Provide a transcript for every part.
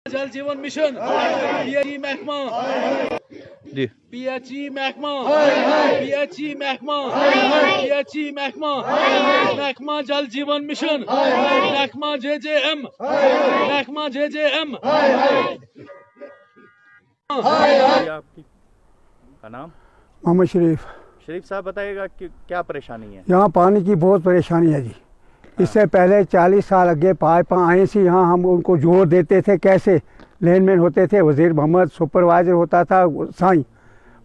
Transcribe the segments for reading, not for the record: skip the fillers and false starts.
जल जीवन mission PHE महकमा जी पीएचई महकमा पीएचई महकमा पीएचई महकमा महकमा जल जीवन मिशन महकमा जेजेएम महकमा जेजेएम। आपकी का नाम? मोहम्मद शरीफ। शरीफ साहब बताइएगा कि क्या परेशानी है? यहाँ पानी की बहुत परेशानी है जी। इससे पहले 40 साल आगे पाइप आए सी, यहाँ हम उनको जोर देते थे, कैसे लैंडमैन होते थे, वजीर मोहम्मद सुपरवाइज़र होता था साईं,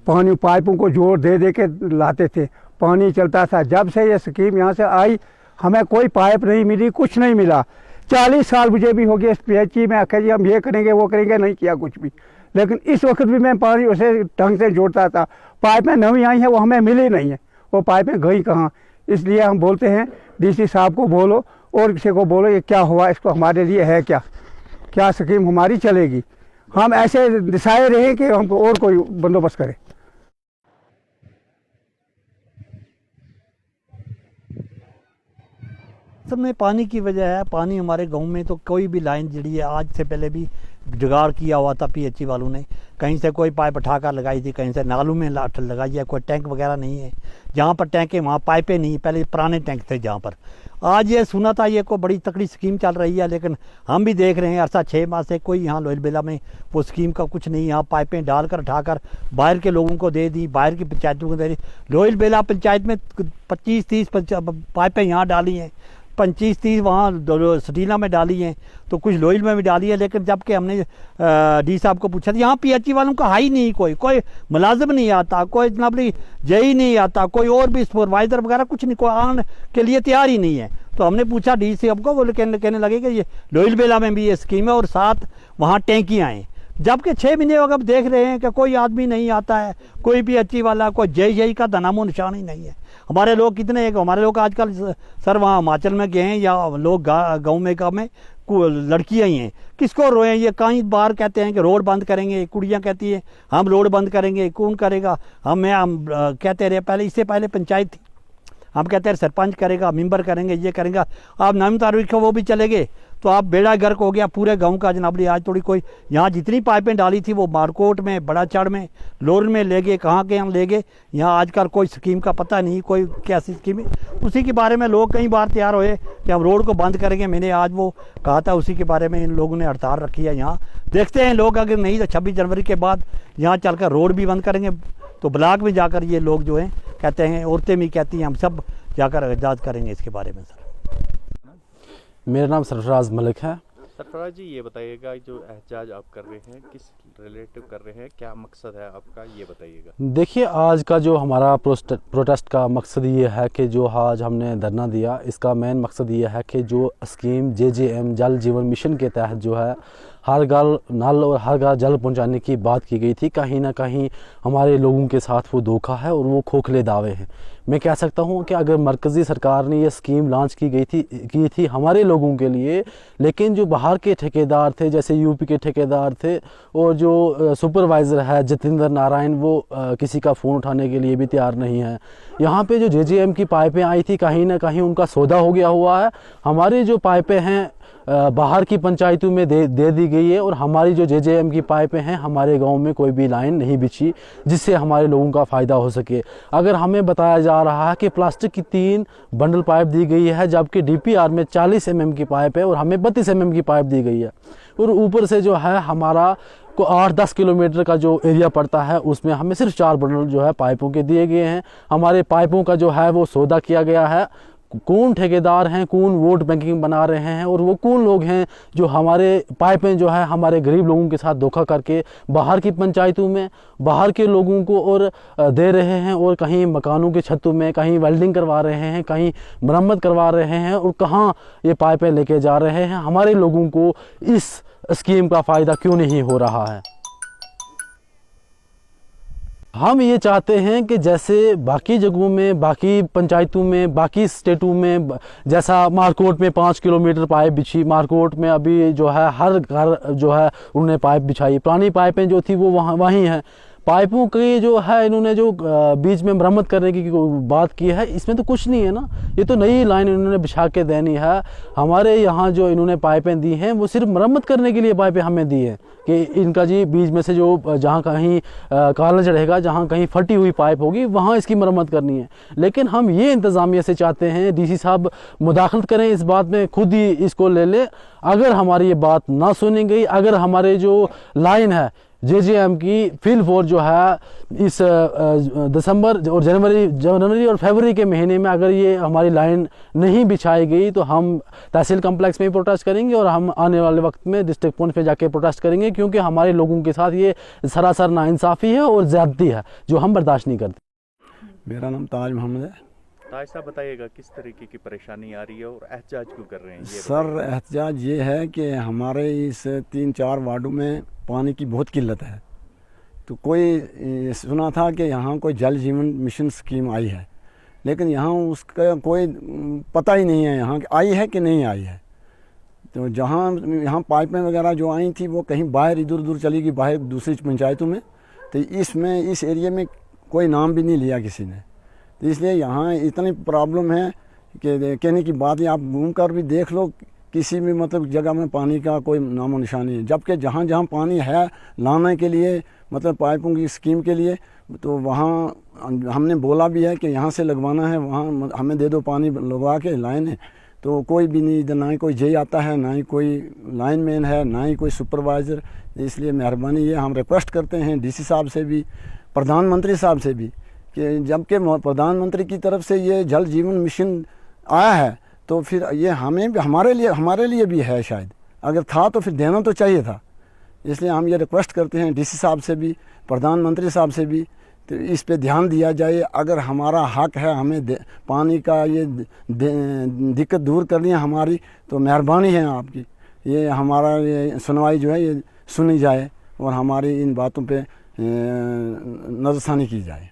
पानी पाइपों को जोर दे दे के लाते थे, पानी चलता था। जब से ये स्कीम यहाँ से आई हमें कोई पाइप नहीं मिली, कुछ नहीं मिला। 40 साल मुझे भी हो गया इस पीएचई में, आखिर जी हम ये करेंगे वो करेंगे, नहीं किया कुछ भी। लेकिन इस वक्त भी मैं पानी उसे ढंग से जोड़ता था, पाइपें नवी आई हैं वो हमें मिली नहीं है, वो पाइपें गई कहाँ। इसलिए हम बोलते हैं डीसी साहब को बोलो और किसी को बोलो ये क्या हुआ, इसको हमारे लिए है क्या, क्या स्कीम हमारी चलेगी। हम ऐसे दिशाए रहे कि हमको और कोई बंदोबस्त करे। सब में पानी की वजह है। पानी हमारे गांव में तो कोई भी लाइन जड़ी है, आज से पहले भी जुगाड़ किया हुआ था पीएचई वालों ने, कहीं से कोई पाइप उठाकर लगाई थी, कहीं से नालों में लगाई है, कोई टैंक वगैरह नहीं है। जहाँ पर टैंक है वहाँ पाइपें नहीं, पहले पुराने टैंक थे जहाँ पर। आज ये सुना था ये को बड़ी तकड़ी स्कीम चल रही है, लेकिन हम भी देख रहे हैं अरसा 6 माह से कोई यहाँ लोयल बेला में वो स्कीम का कुछ नहीं। यहाँ पाइपें डालकर उठाकर बाहर के लोगों को दे दी, बाहर की पंचायतों को दे दी। लोयल बेला पंचायत में 25-30 पाइपें यहाँ डाली हैं, 25-30 वहाँ सटीला में डाली हैं, तो कुछ लोइल में भी डाली है। लेकिन जबकि हमने डी साहब को पूछा था, यहाँ पीएचई वालों का है ही नहीं, कोई मुलाजिम नहीं आता, कोई जनाब जेई नहीं आता, कोई और भी सुपरवाइज़र वगैरह कुछ नहीं, कोई आने के लिए तैयार ही नहीं है। तो हमने पूछा डी साहब को, वो कहने लगे कि ये लोइल बेला में भी ये स्कीम है और साथ वहाँ टैंकियाँ हैं। जबकि 6 महीने अगर देख रहे हैं कि कोई आदमी नहीं आता है, कोई पीएचई वाला, कोई जेई का नामो निशान ही नहीं है। हमारे लोग कितने हैं, हमारे लोग आजकल सर वहाँ हिमाचल में गए हैं या लोग गाँव में लड़कियाँ ही हैं, किसको रोएं। ये कई बार कहते हैं कि रोड बंद करेंगे, कुड़ियाँ कहती हैं हम रोड बंद करेंगे, कौन करेगा। हम कहते रहे पहले, इससे पहले पंचायत थी, हम कहते हैं सरपंच करेगा, मेंबर करेंगे, ये करेंगे। आप 9 तारीख को वो भी चले गए तो आप बेड़ा गर्क हो गया पूरे गांव का जनाबली। आज थोड़ी कोई यहाँ जितनी पाइपें डाली थी वो मारकोट में, बड़ा चढ़ में, लोर में ले गए, कहाँ के हम ले गए। यहाँ आजकल कोई स्कीम का पता नहीं, कोई कैसी स्कीम है, उसी के बारे में लोग कई बार तैयार हुए कि हम रोड को बंद करेंगे। मैंने आज वो कहा था, उसी के बारे में इन लोगों ने हड़ताल रखी है। यहाँ देखते हैं लोग, अगर नहीं तो 26 जनवरी के बाद यहाँ चल कर रोड भी बंद करेंगे, तो ब्लॉक में जाकर ये लोग जो हैं कहते हैं, औरतें भी कहती हैं, हम सब जाकर एहतजाज करेंगे इसके बारे में। सर मेरा नाम सरफराज मलिक है। सरफराज जी ये बताइएगा, जो एहतजाज आप कर रहे हैं किस रिलेटिव कर रहे हैं, क्या मकसद है आपका, ये बताइएगा। देखिए, आज का जो हमारा प्रोटेस्ट का मकसद ये है कि जो आज हमने धरना दिया, इसका मेन मकसद ये है कि जो स्कीम जेजेएम जल जीवन मिशन के तहत जो है हर घर नल और हर घर जल पहुंचाने की बात की गई थी, कहीं ना कहीं हमारे लोगों के साथ वो धोखा है और वो खोखले दावे हैं। मैं कह सकता हूं कि अगर मरकज़ी सरकार ने ये स्कीम लॉन्च की थी हमारे लोगों के लिए, लेकिन जो बाहर के ठेकेदार थे, जैसे यूपी के ठेकेदार थे और जो सुपरवाइज़र है जतेंद्र नारायण, वो किसी का फ़ोन उठाने के लिए भी तैयार नहीं है। यहाँ पे जो जेजेएम की पाइपें आई थी, कहीं ना कहीं उनका सौदा हो गया हुआ है। हमारी जो पाइपें हैं बाहर की पंचायतों में दे दी गई है और हमारी जो जेजेएम की पाइपें हैं हमारे गांव में कोई भी लाइन नहीं बिछी जिससे हमारे लोगों का फ़ायदा हो सके। अगर हमें बताया जा रहा है कि प्लास्टिक की 3 बंडल पाइप दी गई है, जबकि डीपीआर में 40 mm की पाइप है और हमें 32 mm की पाइप दी गई है, और ऊपर से जो है हमारा को 8-10 किलोमीटर का जो एरिया पड़ता है उसमें हमें सिर्फ 4 बंडल जो है पाइपों के दिए गए हैं। हमारे पाइपों का जो है वो सौदा किया गया है। कौन ठेकेदार हैं, कौन वोट बैंकिंग बना रहे हैं और वो कौन लोग हैं जो हमारे पाइपें जो है हमारे गरीब लोगों के साथ धोखा करके बाहर की पंचायतों में बाहर के लोगों को और दे रहे हैं, और कहीं मकानों के छतों में कहीं वेल्डिंग करवा रहे हैं, कहीं मरम्मत करवा रहे हैं, और कहाँ ये पाइपें लेके जा रहे हैं। हमारे लोगों को इस स्कीम का फ़ायदा क्यों नहीं हो रहा है। हम ये चाहते हैं कि जैसे बाकी जगहों में, बाकी पंचायतों में, बाकी स्टेटों में, जैसा मारकोट में 5 किलोमीटर पाइप बिछी, मारकोट में अभी जो है हर घर जो है उन्होंने पाइप बिछाई, पुरानी पाइपें जो थी वो वहीं हैं। पाइपों की जो है इन्होंने जो बीच में मरम्मत करने की बात की है, इसमें तो कुछ नहीं है ना। ये तो नई लाइन इन्होंने बिछा के देनी है। हमारे यहाँ जो इन्होंने पाइपें दी हैं वो सिर्फ मरम्मत करने के लिए पाइपें हमें दी हैं कि इनका जी बीच में से जो जहाँ कहीं काला चढ़ेगा, जहाँ कहीं फटी हुई पाइप होगी वहाँ इसकी मरम्मत करनी है। लेकिन हम ये इंतज़ामिया से चाहते हैं डीसी साहब मुदाखलत करें इस बात में, खुद ही इसको ले ले। अगर हमारी ये बात ना सुनी गई, अगर हमारे जो लाइन है जेजेएम की फील्ड फोर जो है इस दिसंबर और जनवरी और फरवरी के महीने में अगर ये हमारी लाइन नहीं बिछाई गई तो हम तहसील कम्प्लेक्स में ही प्रोटेस्ट करेंगे और हम आने वाले वक्त में डिस्ट्रिक्ट पॉइंट पे जाके प्रोटेस्ट करेंगे, क्योंकि हमारे लोगों के साथ ये सरासर नाइंसाफ़ी है और ज़्यादती है जो हम बर्दाश्त नहीं करते। मेरा नाम ताज मोहम्मद है। ताज साहब बताइएगा किस तरीके की परेशानी आ रही है और एहतजाज क्यों कर रहे हैं? ये सर एहतजाज ये है कि हमारे इस 3-4 वार्डों में पानी की बहुत किल्लत है। तो कोई सुना था कि यहाँ कोई जल जीवन मिशन स्कीम आई है, लेकिन यहाँ उसका कोई पता ही नहीं है यहाँ आई है कि नहीं आई है। तो यहाँ पाइपें वगैरह जो आई थी वो कहीं बाहर इधर उधर चली गई, बाहर दूसरी पंचायतों में। तो इसमें इस एरिया में कोई नाम भी नहीं लिया किसी ने। तो इसलिए यहाँ इतनी प्रॉब्लम है कि कहने की बात है, आप घूम कर भी देख लो किसी भी मतलब जगह में पानी का कोई नामो निशानी है। जबकि जहाँ जहाँ पानी है लाने के लिए मतलब पाइपों की स्कीम के लिए, तो वहाँ हमने बोला भी है कि यहाँ से लगवाना है, वहाँ हमें दे दो पानी लगवा के लाइन है। तो कोई भी नहीं, इधर ना ही कोई जे आता है, ना ही कोई लाइन मैन है, ना ही कोई सुपरवाइज़र। इसलिए मेहरबानी ये हम रिक्वेस्ट करते हैं डीसी साहब से भी, प्रधानमंत्री साहब से भी, कि जबकि प्रधानमंत्री की तरफ से ये जल जीवन मिशन आया है तो फिर ये हमें भी हमारे लिए भी है शायद। अगर था तो फिर देना तो चाहिए था। इसलिए हम ये रिक्वेस्ट करते हैं डीसी साहब से भी, प्रधानमंत्री साहब से भी, तो इस पे ध्यान दिया जाए। अगर हमारा हक है, हमें पानी का ये दिक्कत दूर करनी है हमारी, तो मेहरबानी है आपकी, ये हमारा ये सुनवाई जो है ये सुनी जाए और हमारी इन बातों पे नज़रसानी की जाए।